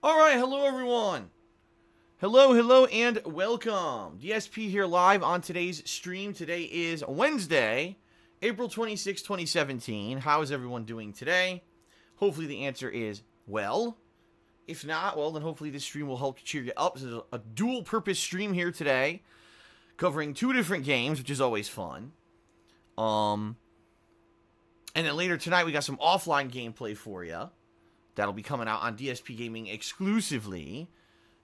Alright, hello everyone. Hello, and welcome. DSP here live on today's stream. Today is Wednesday, April 26, 2017. How is everyone doing today? Hopefully the answer is well. If not, well, then hopefully this stream will help cheer you up. This is a dual-purpose stream here today, covering two different games, which is always fun. And then later tonight, we got some offline gameplay for you. That'll be coming out on DSPGaming exclusively.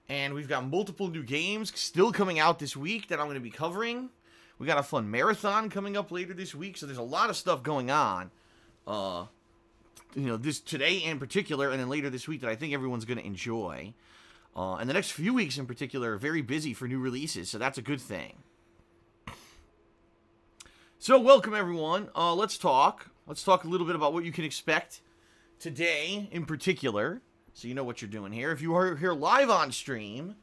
And we've got multiple new games still coming out this week that I'm going to be covering. We got a fun marathon coming up later this week, so there's a lot of stuff going on. This today in particular, and then later this week that I think everyone's going to enjoy. And the next few weeks in particular are very busy for new releases, so that's a good thing. So welcome everyone. Let's talk. Let's talk a little bit about what you can expect today in particular, so you know what you're doing here. If you are here live on stream,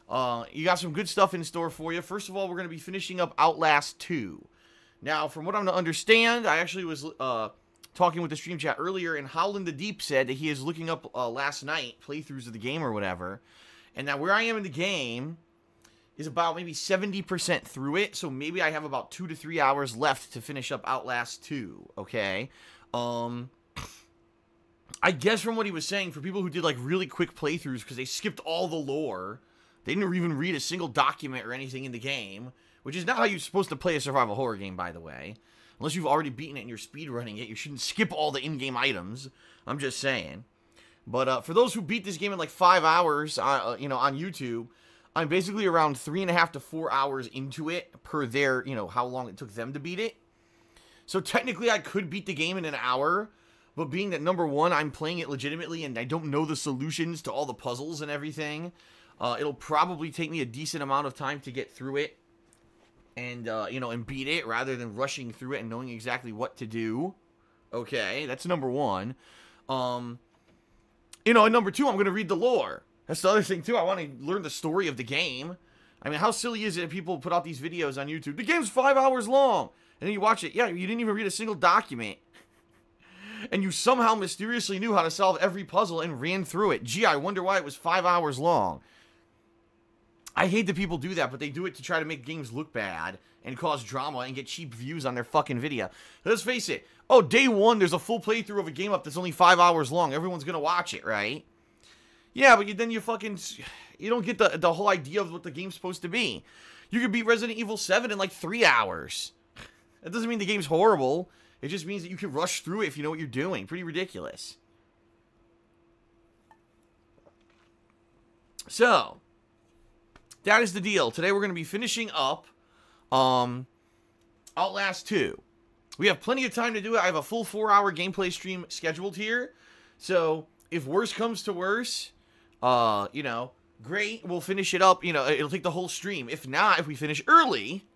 you got some good stuff in store for you. First of all, we're going to be finishing up Outlast 2. Now, from what I'm to understand, I actually was talking with the stream chat earlier, and Howlin' the Deep said that he is looking up last night playthroughs of the game or whatever, and that where I am in the game is about maybe 70% through it, so maybe I have about 2 to 3 hours left to finish up Outlast 2, okay? I guess from what he was saying, for people who did like really quick playthroughs because they skipped all the lore, they didn't even read a single document or anything in the game, which is not how you're supposed to play a survival horror game, by the way. Unless you've already beaten it and you're speedrunning it, you shouldn't skip all the in-game items. I'm just saying. But for those who beat this game in like 5 hours, on YouTube, I'm basically around 3.5 to 4 hours into it per their, how long it took them to beat it. So technically, I could beat the game in an hour. But being that, number one, I'm playing it legitimately and I don't know the solutions to all the puzzles and everything, it'll probably take me a decent amount of time to get through it and, and beat it rather than rushing through it and knowing exactly what to do. Okay, that's number one. And number two, I'm going to read the lore. That's the other thing, too. I want to learn the story of the game. I mean, how silly is it if people put out these videos on YouTube? The game's 5 hours long. And then you watch it. Yeah, you didn't even read a single document. And you somehow mysteriously knew how to solve every puzzle and ran through it. Gee, I wonder why it was 5 hours long. I hate that people do that, but they do it to try to make games look bad and cause drama and get cheap views on their fucking video. Let's face it. Oh, day one, there's a full playthrough of a game up that's only 5 hours long. Everyone's gonna watch it, right? Yeah, but then you don't get the whole idea of what the game's supposed to be. You could beat Resident Evil 7 in like 3 hours. That doesn't mean the game's horrible. It just means that you can rush through it if you know what you're doing. Pretty ridiculous. So, that is the deal. Today we're going to be finishing up Outlast 2. We have plenty of time to do it. I have a full 4-hour gameplay stream scheduled here. So, if worse comes to worse, great. We'll finish it up. It'll take the whole stream. If not, if we finish early,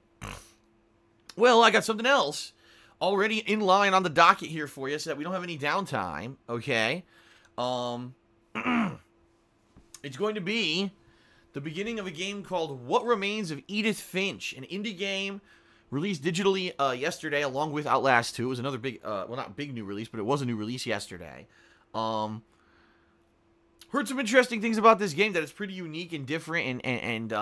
well, I got something else already in line on the docket here for you so that we don't have any downtime, okay? It's going to be the beginning of a game called What Remains of Edith Finch, an indie game released digitally yesterday along with Outlast 2. It was another big, well, not big new release, but it was a new release yesterday. Heard some interesting things about this game, that it's pretty unique and different, and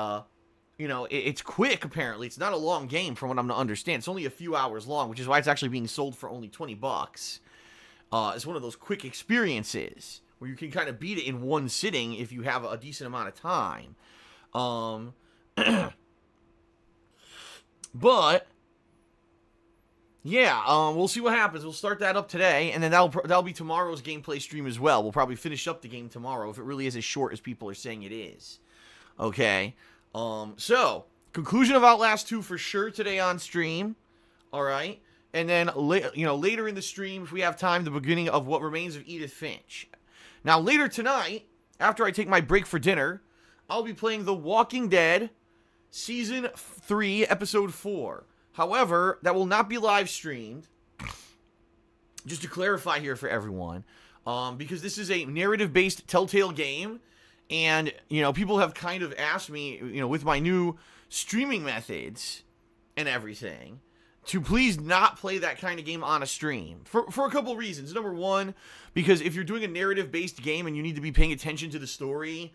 it's quick, apparently. It's not a long game, from what I'm to understand. It's only a few hours long, which is why it's actually being sold for only $20. It's one of those quick experiences where you can kind of beat it in one sitting if you have a decent amount of time. But yeah, we'll see what happens. We'll start that up today, and then that'll be tomorrow's gameplay stream as well. We'll probably finish up the game tomorrow if it really is as short as people are saying it is. Okay. So, conclusion of Outlast 2 for sure today on stream, alright? And then, later in the stream, if we have time, the beginning of What Remains of Edith Finch. Now, later tonight, after I take my break for dinner, I'll be playing The Walking Dead Season 3, Episode 4. However, that will not be live streamed, just to clarify here for everyone, because this is a narrative-based Telltale game. And, people have kind of asked me, with my new streaming methods and everything, to please not play that kind of game on a stream. For a couple reasons. Number one, because if you're doing a narrative-based game and you need to be paying attention to the story,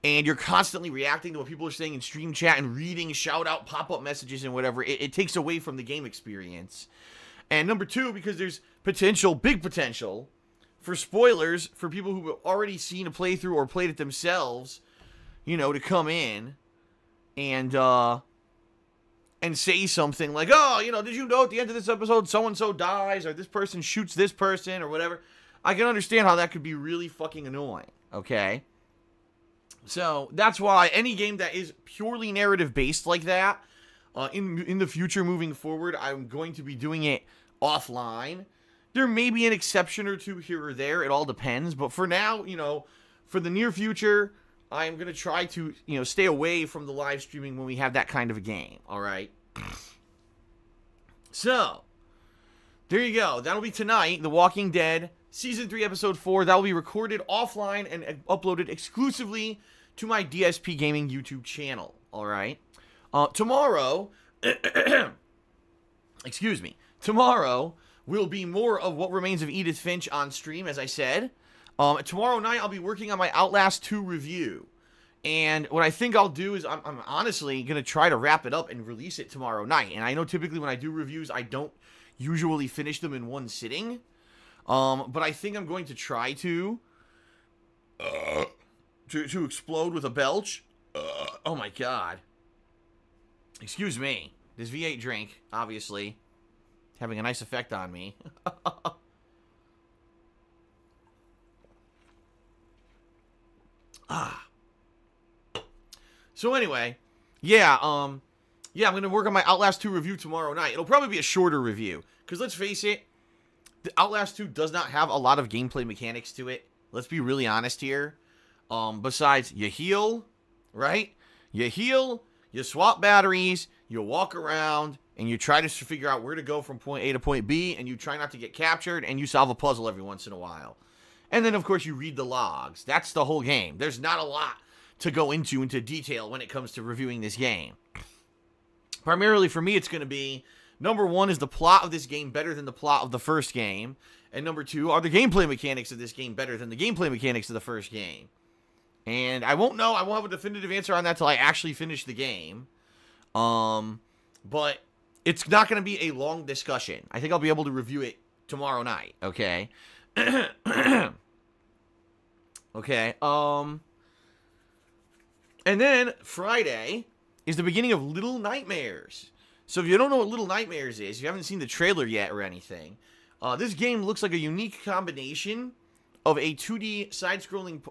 and you're constantly reacting to what people are saying in stream chat and reading shout-out pop-up messages and whatever, it takes away from the game experience. And number two, because there's big potential, for spoilers for people who have already seen a playthrough or played it themselves, you know, to come in and say something like, oh, you know, did you know at the end of this episode so-and-so dies, or this person shoots this person, or whatever. I can understand how that could be really fucking annoying, okay? So, that's why any game that is purely narrative-based like that, in the future moving forward, I'm going to be doing it offline. There may be an exception or two here or there, it all depends, but for now, you know, for the near future, I'm going to try to, you know, stay away from the live streaming when we have that kind of a game, alright? So, there you go. That'll be tonight, The Walking Dead, Season 3, Episode 4. That will be recorded offline and uploaded exclusively to my DSPGaming YouTube channel, alright? Tomorrow, excuse me, tomorrow will be more of What Remains of Edith Finch on stream, as I said. Tomorrow night, I'll be working on my Outlast 2 review. And what I think I'll do is I'm honestly going to try to wrap it up and release it tomorrow night. And I know typically when I do reviews, I don't usually finish them in one sitting. But I think I'm going to try to explode with a belch. Oh my god. Excuse me. This V8 drink, obviously, having a nice effect on me. So anyway, yeah, I'm going to work on my Outlast 2 review tomorrow night. It'll probably be a shorter review, because let's face it, the Outlast 2 does not have a lot of gameplay mechanics to it. Let's be really honest here. Besides, you heal, right? You heal, you swap batteries, you walk around, and you try to figure out where to go from point A to point B, and you try not to get captured, and you solve a puzzle every once in a while. And then, of course, you read the logs. That's the whole game. There's not a lot to go into detail when it comes to reviewing this game. Primarily for me, it's going to be, number one, is the plot of this game better than the plot of the first game? And number two, are the gameplay mechanics of this game better than the gameplay mechanics of the first game? And I won't know, I won't have a definitive answer on that till I actually finish the game. But it's not going to be a long discussion. I think I'll be able to review it tomorrow night, okay? Okay, and then, Friday is the beginning of Little Nightmares. So if you don't know what Little Nightmares is, if you haven't seen the trailer yet or anything, this game looks like a unique combination of a 2D side-scrolling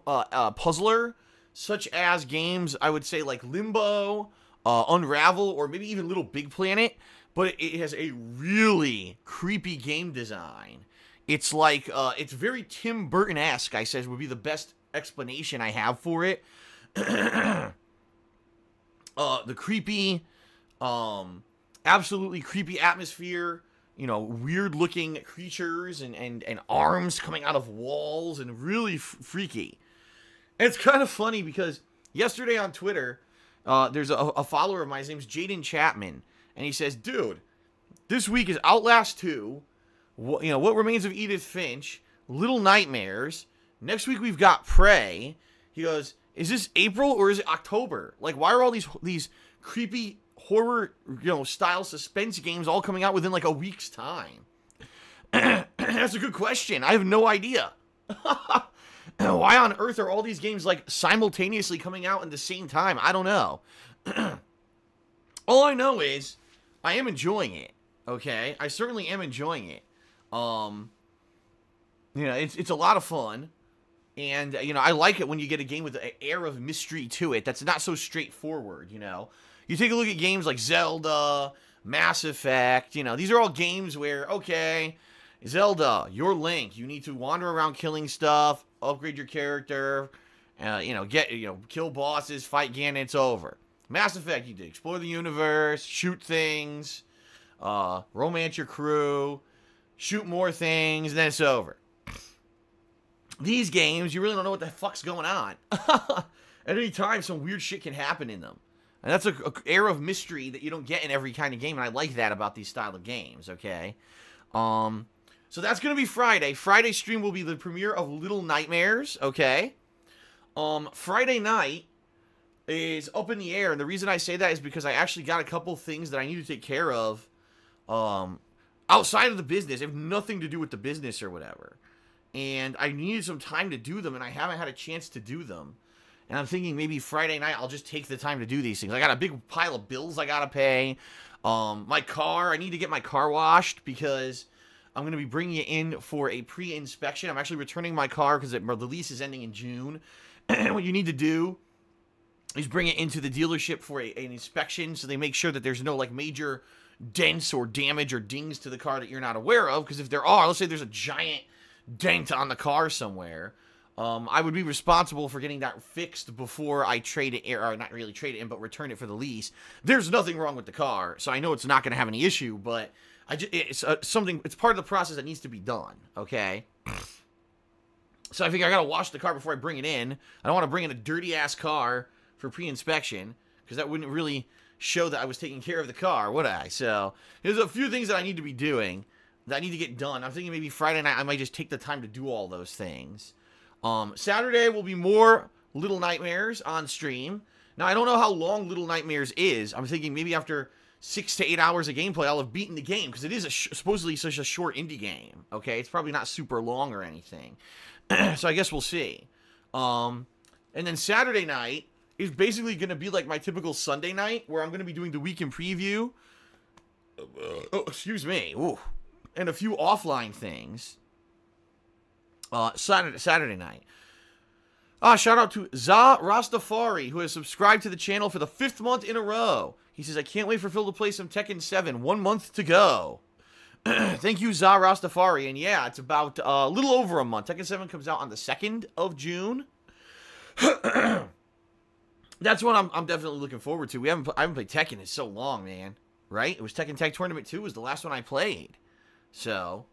puzzler, such as games, I would say, like Limbo, Unravel, or maybe even Little Big Planet, but it has a really creepy game design. It's like, it's very Tim Burton-esque, I said, would be the best explanation I have for it. The creepy, absolutely creepy atmosphere, you know, weird-looking creatures and arms coming out of walls, and really freaky. And it's kind of funny because yesterday on Twitter, there's a follower of mine, his name's Jaden Chapman, and he says, dude, this week is Outlast 2, you know, What Remains of Edith Finch, Little Nightmares, next week we've got Prey. He goes, is this April or is it October? Like, why are all these creepy horror, you know, style suspense games all coming out within like a week's time? That's a good question. I have no idea. Why on earth are all these games like simultaneously coming out at the same time? I don't know. All I know is I am enjoying it. Okay, I certainly am enjoying it. You know, it's a lot of fun. And, you know, I like it when you get a game with an air of mystery to it that's not so straightforward, you know. You take a look at games like Zelda, Mass Effect, you know. These are all games where, okay, Zelda, you're Link. You need to wander around killing stuff, upgrade your character, you know, kill bosses, fight Ganon, it's over. Mass Effect, you did explore the universe, shoot things, romance your crew, shoot more things, and then it's over. These games, you really don't know what the fuck's going on. At any time, some weird shit can happen in them. And that's a air of mystery that you don't get in every kind of game, and I like that about these style of games, okay? So that's going to be Friday. Friday stream will be the premiere of Little Nightmares, okay? Friday night is up in the air, and the reason I say that is because I actually got a couple things that I need to take care of outside of the business. They have nothing to do with the business or whatever. And I needed some time to do them, and I haven't had a chance to do them. And I'm thinking maybe Friday night I'll just take the time to do these things. I got a big pile of bills I got to pay. My car, I need to get my car washed because I'm going to be bringing it in for a pre-inspection. I'm actually returning my car because the lease is ending in June. And what you need to do is bring it into the dealership for an inspection so they make sure that there's no like major dents or damage or dings to the car that you're not aware of. Because if there are, let's say there's a giant dent on the car somewhere, I would be responsible for getting that fixed before I trade it, or not really trade it in, but return it for the lease. There's nothing wrong with the car, so I know it's not going to have any issue, but it's something, it's part of the process that needs to be done, okay? So I figure I got to wash the car before I bring it in. I don't want to bring in a dirty-ass car for pre-inspection, because that wouldn't really show that I was taking care of the car, would I? So there's a few things that I need to be doing that I need to get done. I'm thinking maybe Friday night I might just take the time to do all those things. Saturday will be more Little Nightmares on stream. Now, I don't know how long Little Nightmares is. I'm thinking maybe after 6 to 8 hours of gameplay, I'll have beaten the game, because it is supposedly such a short indie game, okay? It's probably not super long or anything. So I guess we'll see. And then Saturday night is basically going to be like my typical Sunday night, where I'm going to be doing the weekend preview. Oh, excuse me. Ooh. And a few offline things. Saturday night. Shout out to Za Rastafari, who has subscribed to the channel for the 5th month in a row. He says, I can't wait for Phil to play some Tekken 7. 1 month to go. Thank you, Za Rastafari. And yeah, it's about a little over a month. Tekken 7 comes out on the 2nd of June. That's what I'm definitely looking forward to. I haven't played Tekken in so long, man. Right? It was Tekken Tag Tournament 2 was the last one I played. So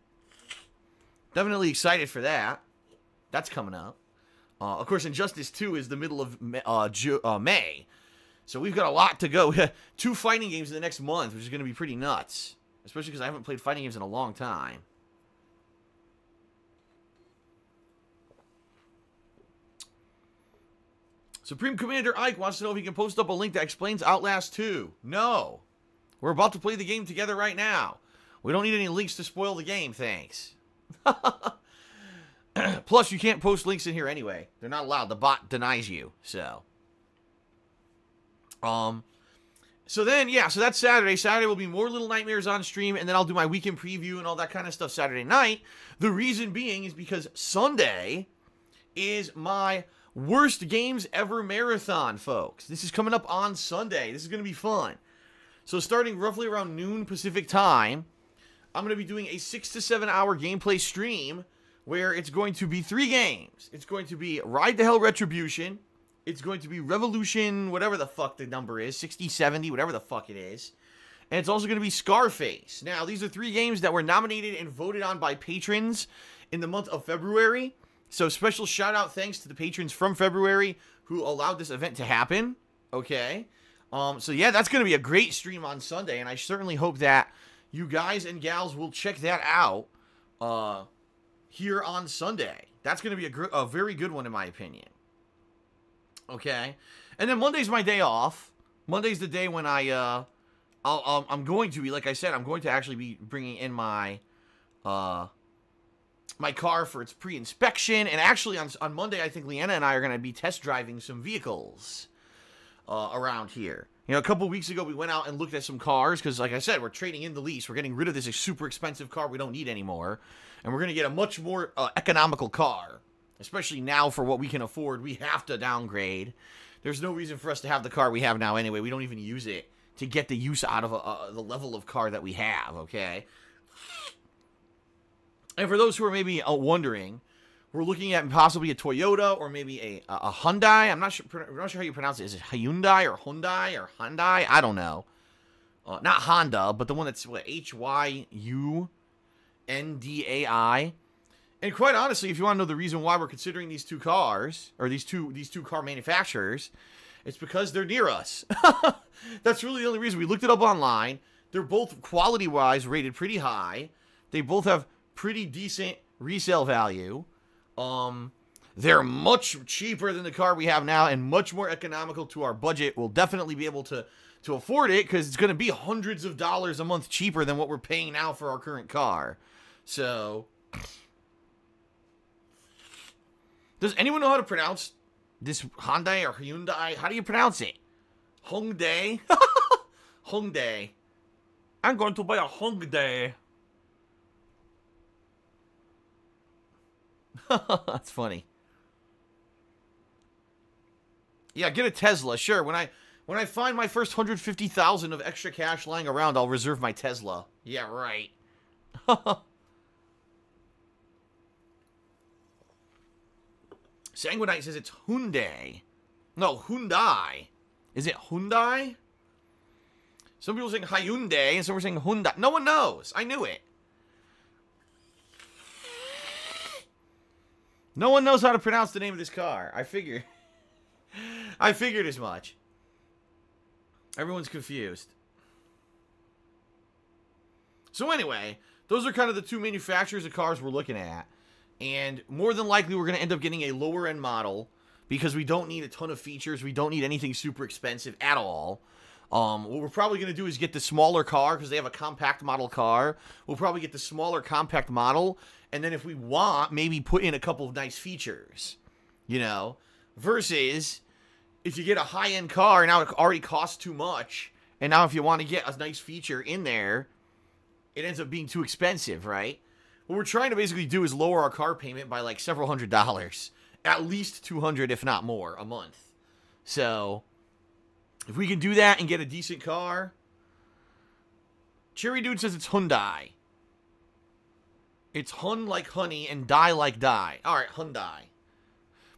definitely excited for that. That's coming up. Of course, Injustice 2 is the middle of May. So we've got a lot to go. 2 fighting games in the next month, which is going to be pretty nuts. Especially because I haven't played fighting games in a long time. Supreme Commander Ike wants to know if he can post up a link that explains Outlast 2. No. We're about to play the game together right now. We don't need any links to spoil the game, thanks. Plus, you can't post links in here anyway. They're not allowed. The bot denies you, so. So then, yeah, so that's Saturday. Saturday will be more Little Nightmares on stream, and then I'll do my weekend preview and all that kind of stuff Saturday night. The reason being is because Sunday is my worst games ever marathon, folks. This is coming up on Sunday. This is going to be fun. So starting roughly around noon Pacific time, I'm going to be doing a 6 to 7 hour gameplay stream where it's going to be 3 games. It's going to be Ride to Hell Retribution. It's going to be Revolution, whatever the fuck the number is, 60, 70, whatever the fuck it is. And it's also going to be Scarface. Now, these are 3 games that were nominated and voted on by patrons in the month of February. So special shout out thanks to the patrons from February who allowed this event to happen. Okay. So yeah, that's going to be a great stream on Sunday, and I certainly hope that you guys and gals will check that out here on Sunday. That's going to be a very good one in my opinion. Okay. And then Monday's my day off. Monday's the day when I'm going to be, like I said, I'm going to actually be bringing in my my car for its pre-inspection. And actually on Monday, I think Leanna and I are going to be test driving some vehicles around here. You know, a couple weeks ago, we went out and looked at some cars because, like I said, we're trading in the lease. We're getting rid of this super expensive car we don't need anymore. And we're going to get a much more economical car. Especially now for what we can afford, we have to downgrade. There's no reason for us to have the car we have now anyway. We don't even use it to get the use out of the level of car that we have, okay? And for those who are maybe wondering, we're looking at possibly a Toyota or maybe a Hyundai. I'm not sure how you pronounce it. Is it Hyundai or Hyundai or Hyundai? I don't know. Not Honda, but the one that's what, Hyundai. And quite honestly, if you want to know the reason why we're considering these 2 cars, or these two car manufacturers, It's because they're near us. That's really the only reason. We looked it up online. They're both quality-wise rated pretty high. They both have pretty decent resale value. They're much cheaper than the car we have now and much more economical to our budget. We'll definitely be able to afford it because it's going to be hundreds of dollars a month cheaper than what we're paying now for our current car. So, does anyone know how to pronounce this Hyundai or Hyundai? How do you pronounce it? Hyundai? Hyundai. I'm going to buy a Hyundai. That's funny. Yeah, get a Tesla. Sure. When I find my first 150,000 of extra cash lying around, I'll reserve my Tesla. Yeah, right. Sanguinite says it's Hyundai. No, Hyundai. Is it Hyundai? Some people are saying Hyundai, and some are saying Hyundai. No one knows. I knew it. No one knows how to pronounce the name of this car. I figured as much. Everyone's confused. So anyway, those are kind of the two manufacturers of cars we're looking at. And more than likely, we're going to end up getting a lower-end model because we don't need a ton of features. We don't need anything super expensive at all. What we're probably going to do is get the smaller car because they have a compact model car. We'll probably get the smaller compact model. And then if we want, maybe put in a couple of nice features. You know? Versus if you get a high-end car, now it already costs too much. And now if you want to get a nice feature in there, it ends up being too expensive, right? What we're trying to basically do is lower our car payment by like several $100s. At least $200, if not more, a month. So, if we can do that and get a decent car. Cherry Dude says it's Hyundai. It's Hun like honey and die like die. Alright, Hyundai.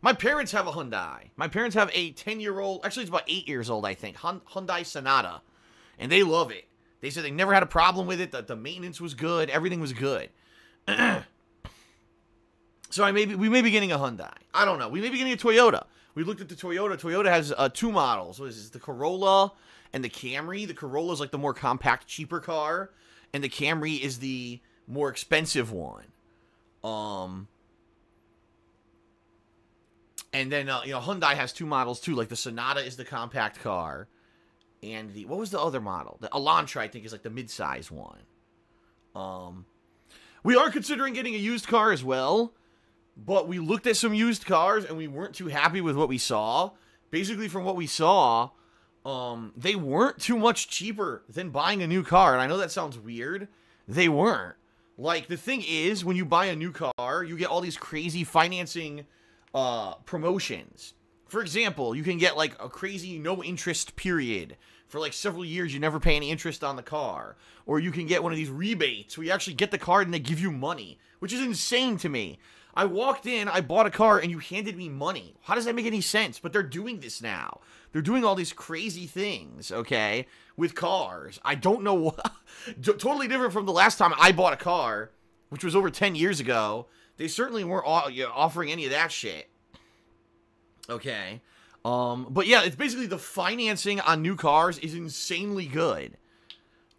My parents have a Hyundai. My parents have a 10-year-old, actually it's about 8 years old, I think. Hyundai Sonata. And they love it. They said they never had a problem with it. That the maintenance was good. Everything was good. So we may be getting a Hyundai. I don't know. We may be getting a Toyota. We looked at the Toyota. Toyota has two models. What is this? The Corolla and the Camry. The Corolla is like the more compact, cheaper car. And the Camry is the more expensive one. And then, Hyundai has two models too. Like the Sonata is the compact car. And what was the other model? The Elantra, I think, is like the mid-size one. We are considering getting a used car as well. But we looked at some used cars and we weren't too happy with what we saw. Basically, from what we saw, they weren't too much cheaper than buying a new car. And I know that sounds weird. They weren't. Like, the thing is, when you buy a new car, you get all these crazy financing promotions. For example, you can get, like, a crazy no-interest period. For, like, several years, you never pay any interest on the car. Or you can get one of these rebates where you actually get the car and they give you money. Which is insane to me. I walked in, I bought a car, and you handed me money. How does that make any sense? But they're doing this now. They're doing all these crazy things, okay, with cars. I don't know what. Totally different from the last time I bought a car, which was over 10 years ago. They certainly weren't offering any of that shit. Okay. But yeah, it's basically the financing on new cars is insanely good.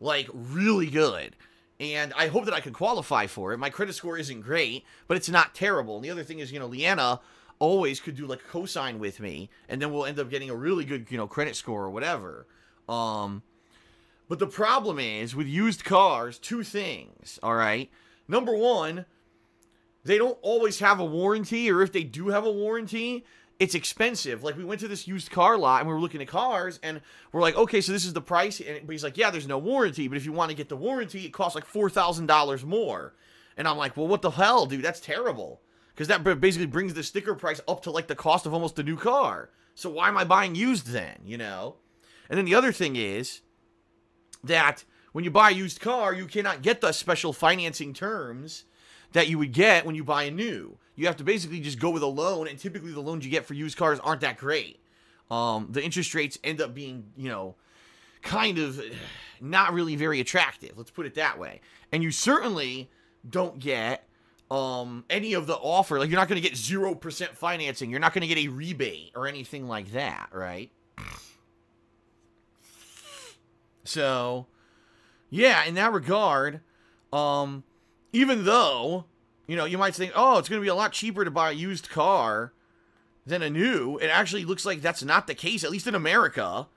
Like, really good. And I hope that I can qualify for it. My credit score isn't great, but it's not terrible. And the other thing is, Leanna always could do, like, a cosign with me. And then we'll end up getting a really good, credit score or whatever. But the problem is, with used cars, two things, all right? Number one, they don't always have a warranty. Or if they do have a warranty, it's expensive. Like, we went to this used car lot, and we were looking at cars, and we're like, okay, so this is the price. But he's like, yeah, there's no warranty, but if you want to get the warranty, it costs like $4,000 more. And I'm like, well, what the hell, dude? That's terrible. Because that basically brings the sticker price up to, like, the cost of almost a new car. So why am I buying used then, And then the other thing is that when you buy a used car, you cannot get the special financing terms that you would get when you buy a new. You have to basically just go with a loan, and typically the loans you get for used cars aren't that great. The interest rates end up being, kind of not really very attractive. Let's put it that way. And you certainly don't get any of the offer. Like, you're not going to get 0% financing. You're not going to get a rebate or anything like that, right? So, yeah, in that regard, even though, you know, you might think, oh, it's going to be a lot cheaper to buy a used car than a new, it actually looks like that's not the case, at least in America,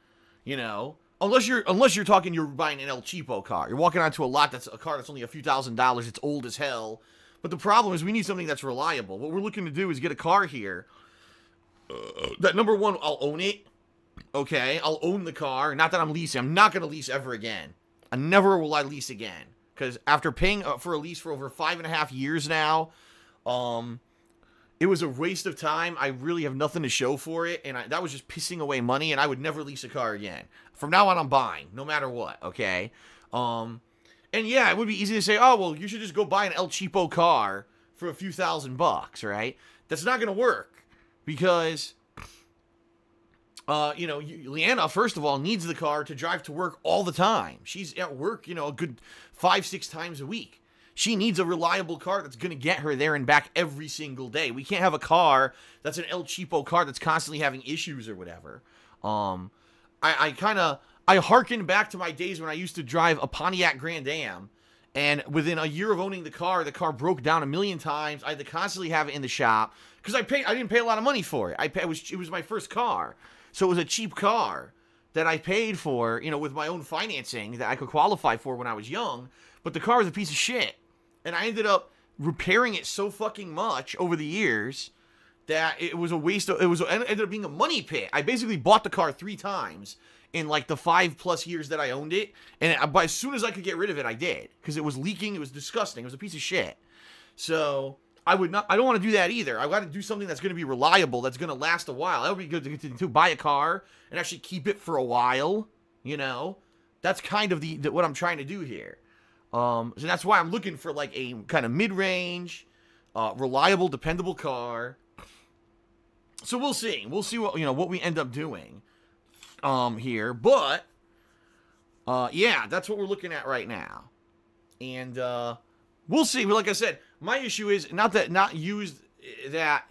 you know. Unless you're talking, you're buying an El Cheapo car. You're walking onto a lot that's a car that's only a few $1,000s. It's old as hell. But the problem is we need something that's reliable. What we're looking to do is get a car here that, number one, I'll own it. Okay, I'll own the car. Not that I'm leasing. I'm not going to lease ever again. I never will I lease again. Because after paying for a lease for over 5.5 years now, it was a waste of time. I really have nothing to show for it, and that was just pissing away money, and I would never lease a car again. From now on, I'm buying, no matter what, okay? And yeah, it would be easy to say, oh, well, you should just go buy an El Cheapo car for a few $1,000s, right? That's not going to work, because, you know, Leanna, first of all, needs the car to drive to work all the time. She's at work, you know, a good 5-6 times a week. She needs a reliable car that's going to get her there and back every single day. We can't have a car that's an El Cheapo car that's constantly having issues or whatever. I harken back to my days when I used to drive a Pontiac Grand Am, and within a year of owning the car broke down 1,000,000 times. I had to constantly have it in the shop because I didn't pay a lot of money for it. It was my first car, so it was a cheap car that I paid for, you know, with my own financing that I could qualify for when I was young. But the car was a piece of shit. And I ended up repairing it so fucking much over the years that it was a waste of, it ended up being a money pit. I basically bought the car 3 times in like the 5+ years that I owned it. And as soon as I could get rid of it, I did. Because it was leaking, it was disgusting, it was a piece of shit. So, I don't want to do that either. I got to do something that's going to be reliable, that's going to last a while. That would be good to buy a car and actually keep it for a while, you know. That's kind of what I'm trying to do here. So that's why I'm looking for like a kind of mid-range, reliable, dependable car. So we'll see. We'll see what we end up doing here. But yeah, that's what we're looking at right now. And we'll see. But like I said, my issue is not used that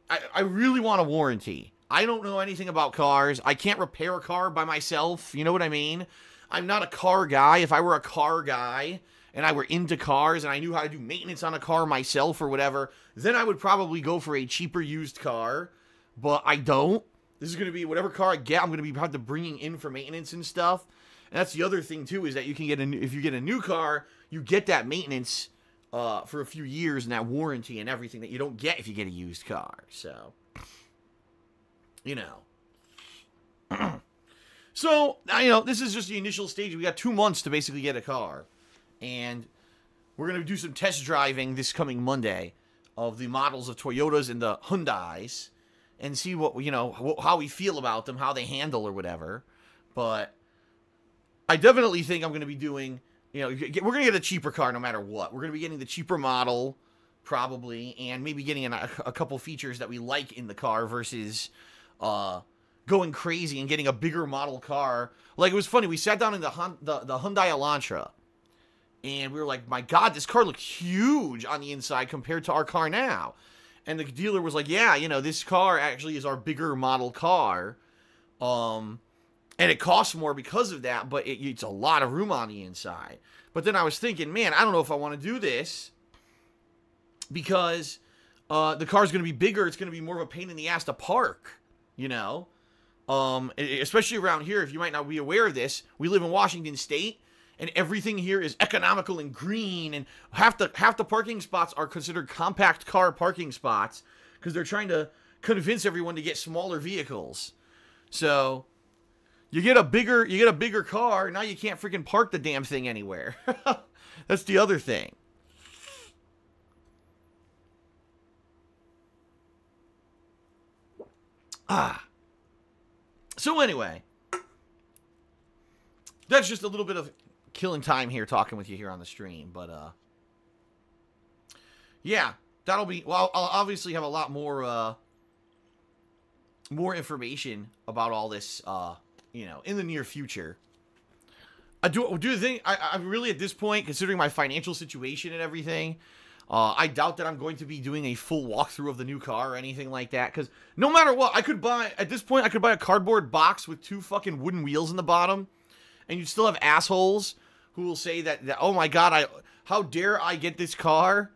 I really want a warranty. I don't know anything about cars. I can't repair a car by myself. You know what I mean? I'm not a car guy. If I were a car guy and I were into cars and I knew how to do maintenance on a car myself or whatever, then I would probably go for a cheaper used car. But I don't. This is going to be whatever car I get, I'm going to be have to bringing in for maintenance and stuff. And that's the other thing too, is that you can get if you get a new car, you get that maintenance for a few years and that warranty and everything that you don't get if you get a used car. So, you know. So, you know, this is just the initial stage. We got 2 months to basically get a car. And we're going to do some test driving this coming Monday of the models of Toyotas and the Hyundais. And see what, you know, how we feel about them, how they handle or whatever. But I definitely think I'm going to be doing, you know, we're going to get a cheaper car no matter what. We're going to be getting the cheaper model, probably. And maybe getting a couple features that we like in the car versus going crazy and getting a bigger model car. Like, it was funny, we sat down in the Hyundai Elantra, and we were like, my God, this car looks huge on the inside compared to our car now. And the dealer was like, yeah, you know, this car actually is our bigger model car, and it costs more because of that, but it's a lot of room on the inside. But then I was thinking, man, I don't know if I want to do this, because the car's going to be bigger, it's going to be more of a pain in the ass to park, you know? Especially around here, if you might not be aware of this, we live in Washington State, and everything here is economical and green, and half the parking spots are considered compact car parking spots, because they're trying to convince everyone to get smaller vehicles. So, you get a bigger car, now you can't freaking park the damn thing anywhere. That's the other thing. So anyway, that's just a little bit of killing time here talking with you here on the stream, but yeah, that'll be, well, I'll obviously have a lot more information about all this, you know, in the near future. I do think, I'm really at this point, considering my financial situation and everything, I doubt that I'm going to be doing a full walkthrough of the new car or anything like that, because no matter what, at this point, I could buy a cardboard box with 2 fucking wooden wheels in the bottom, and you'd still have assholes who will say that oh my god, how dare I get this car?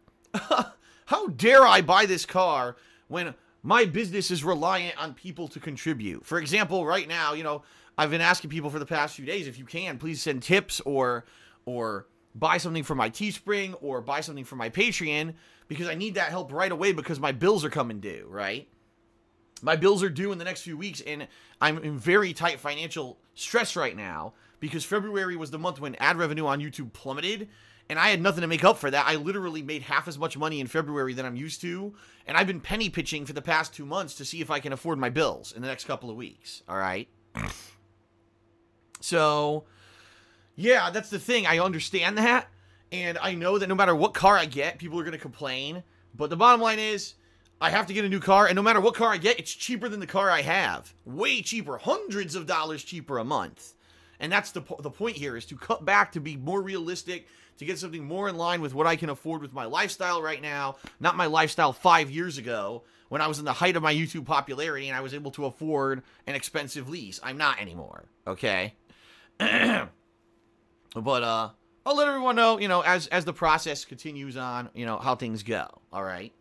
How dare I buy this car when my business is reliant on people to contribute? For example, right now, you know, I've been asking people for the past few days, if you can, please send tips or buy something from my Teespring or buy something from my Patreon, because I need that help right away because my bills are coming due, right? My bills are due in the next few weeks, and I'm in very tight financial stress right now because February was the month when ad revenue on YouTube plummeted, and I had nothing to make up for that. I literally made half as much money in February than I'm used to, and I've been penny pitching for the past 2 months to see if I can afford my bills in the next couple of weeks, all right? So, yeah, that's the thing. I understand that, and I know that no matter what car I get, people are going to complain, but the bottom line is, I have to get a new car, and no matter what car I get, it's cheaper than the car I have. Way cheaper. Hundreds of dollars cheaper a month. And that's the point here, is to cut back, to be more realistic, to get something more in line with what I can afford with my lifestyle right now, not my lifestyle 5 years ago, when I was in the height of my YouTube popularity and I was able to afford an expensive lease. I'm not anymore, okay? But, I'll let everyone know, you know, as the process continues on, you know, how things go, all right?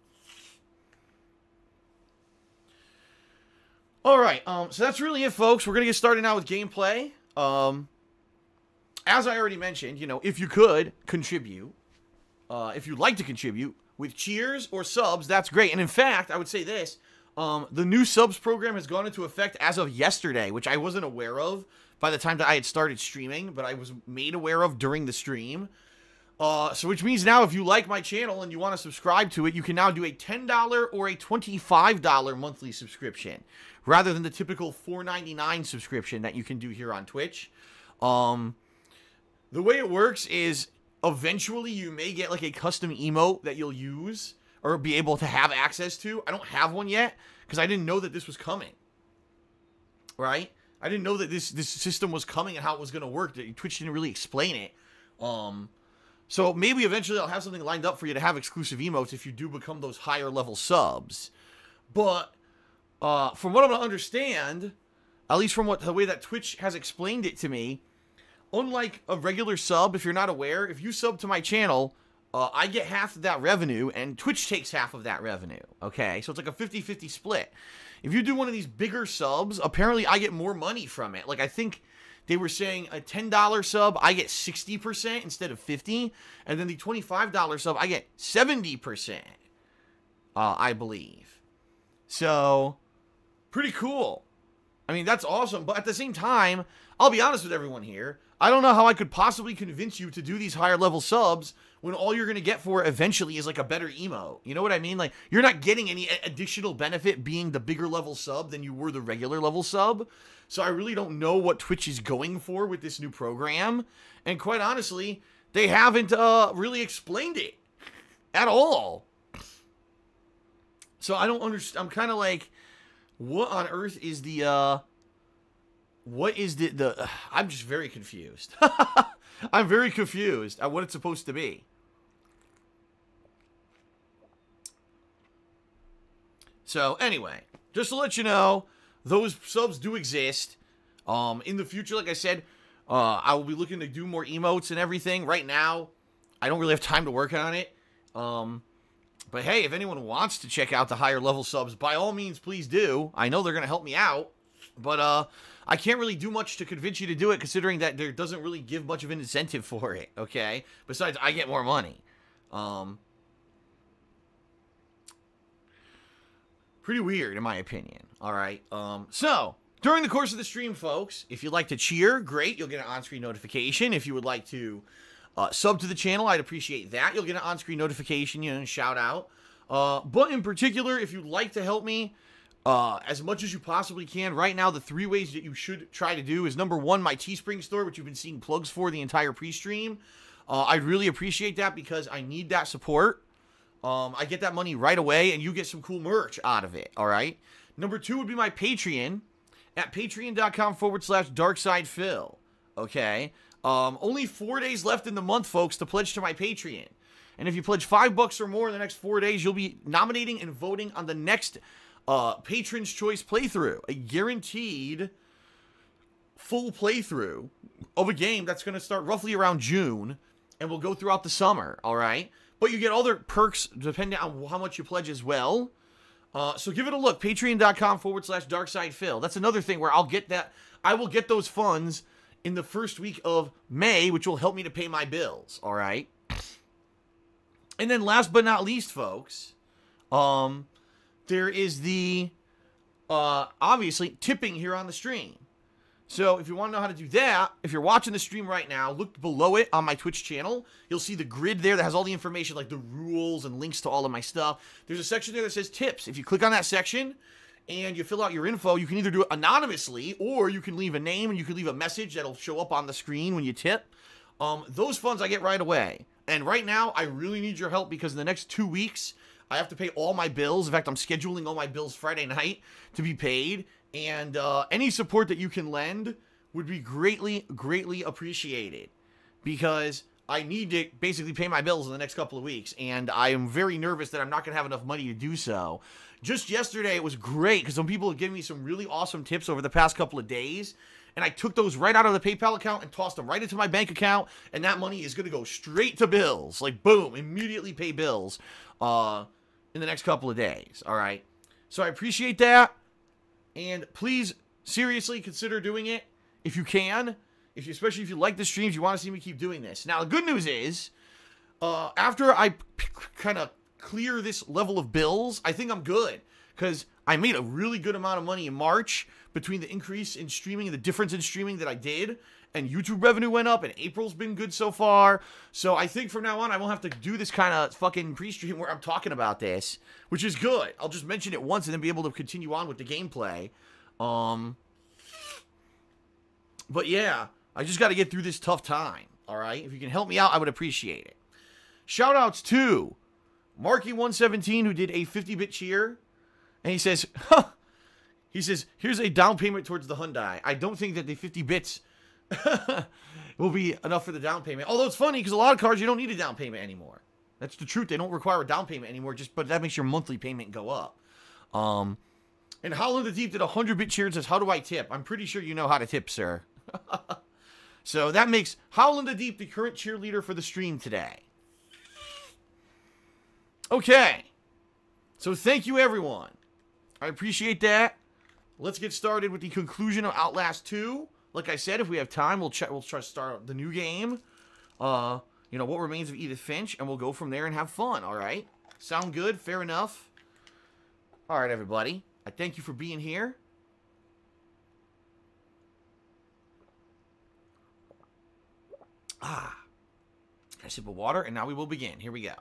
All right, so that's really it, folks. We're going to get started now with gameplay. As I already mentioned, you know, if you could contribute, if you'd like to contribute with cheers or subs, that's great. And in fact, I would say this, the new subs program has gone into effect as of yesterday, which I wasn't aware of by the time that I had started streaming, but I was made aware of during the stream. So which means now if you like my channel and you want to subscribe to it, you can now do a $10 or a $25 monthly subscription, rather than the typical $4.99 subscription that you can do here on Twitch. The way it works is eventually you may get like a custom emote that you'll use or be able to have access to. I don't have one yet because I didn't know that this was coming, right? I didn't know that this system was coming and how it was going to work. Twitch didn't really explain it. So maybe eventually I'll have something lined up for you to have exclusive emotes if you do become those higher level subs. But from what I'm going to understand, at least from the way that Twitch has explained it to me, unlike a regular sub, if you're not aware, if you sub to my channel, I get half of that revenue, and Twitch takes half of that revenue, okay? So it's like a 50-50 split. If you do one of these bigger subs, apparently I get more money from it. Like, I think they were saying a $10 sub, I get 60% instead of 50%, and then the $25 sub, I get 70%, I believe. So, pretty cool. I mean, that's awesome, but at the same time, I'll be honest with everyone here, I don't know how I could possibly convince you to do these higher level subs when all you're going to get for it eventually is like a better emote. You know what I mean? Like, you're not getting any additional benefit being the bigger level sub than you were the regular level sub. So I really don't know what Twitch is going for with this new program. And quite honestly, they haven't really explained it at all. So I don't understand. I'm kind of like, what on earth is the, what is the I'm just very confused. I'm very confused at what it's supposed to be. So anyway, just to let you know, those subs do exist. In the future, like I said, I will be looking to do more emotes and everything. Right now, I don't really have time to work on it. But hey, if anyone wants to check out the higher level subs, by all means, please do. I know they're going to help me out. But I can't really do much to convince you to do it, considering that there doesn't really give much of an incentive for it, okay? Besides, I get more money. Pretty weird, in my opinion, all right? So, during the course of the stream, folks, if you'd like to cheer, great. You'll get an on-screen notification. If you would like to sub to the channel, I'd appreciate that. You'll get an on-screen notification, you know, and shout out. But in particular, if you'd like to help me as much as you possibly can, right now, the 3 ways that you should try to do is, number 1, my Teespring store, which you've been seeing plugs for the entire pre-stream. I'd really appreciate that because I need that support. I get that money right away, and you get some cool merch out of it, all right? Number 2 would be my Patreon at patreon.com/darksidephil, okay? Only 4 days left in the month, folks, to pledge to my Patreon. And if you pledge $5 or more in the next 4 days, you'll be nominating and voting on the next Patron's Choice playthrough. A guaranteed full playthrough of a game that's going to start roughly around June and will go throughout the summer, all right? But you get other perks depending on how much you pledge as well. So give it a look. Patreon.com/DarksidePhil. That's another thing where I'll get that. I will get those funds in the first week of May, which will help me to pay my bills, all right? And then last but not least, folks, there is the, obviously, tipping here on the stream. So if you want to know how to do that, if you're watching the stream right now, look below it on my Twitch channel. You'll see the grid there that has all the information, like the rules and links to all of my stuff. There's a section there that says tips. If you click on that section and you fill out your info, you can either do it anonymously or you can leave a name and you can leave a message that'll show up on the screen when you tip. Those funds I get right away. And right now, I really need your help because in the next 2 weeks, I have to pay all my bills. In fact, I'm scheduling all my bills Friday night to be paid. And any support that you can lend would be greatly, greatly appreciated. Because I need to basically pay my bills in the next couple of weeks. And I am very nervous that I'm not going to have enough money to do so. Just yesterday, it was great because some people have given me some really awesome tips over the past couple of days. And I took those right out of the PayPal account and tossed them right into my bank account. And that money is going to go straight to bills. Like, boom, immediately pay bills in the next couple of days. All right. So I appreciate that. And please, seriously, consider doing it if you can. Especially if you like the streams, you want to see me keep doing this. Now, the good news is, after I kind of clear this level of bills, I think I'm good. Because I made a really good amount of money in March between the increase in streaming and the difference in streaming that I did. And YouTube revenue went up, and April's been good so far. So I think from now on, I won't have to do this kind of fucking pre-stream where I'm talking about this, which is good. I'll just mention it once and then be able to continue on with the gameplay. But yeah, I just got to get through this tough time, all right? If you can help me out, I would appreciate it. Shoutouts to Marky117, who did a 50-bit cheer. And he says, here's a down payment towards the Hyundai. I don't think that the 50 bits will be enough for the down payment. Although it's funny because a lot of cars, you don't need a down payment anymore. That's the truth. They don't require a down payment anymore, but that makes your monthly payment go up. And Howlin' the Deep did a 100-bit cheer and says, how do I tip? I'm pretty sure you know how to tip, sir. So that makes Howlin' the Deep the current cheerleader for the stream today. Okay. So thank you, everyone. I appreciate that. Let's get started with the conclusion of Outlast 2. Like I said, if we have time, we'll try to start the new game. What remains of Edith Finch, and we'll go from there and have fun, all right? Sound good? Fair enough? All right, everybody. I thank you for being here. A sip of water, and now we will begin. Here we go.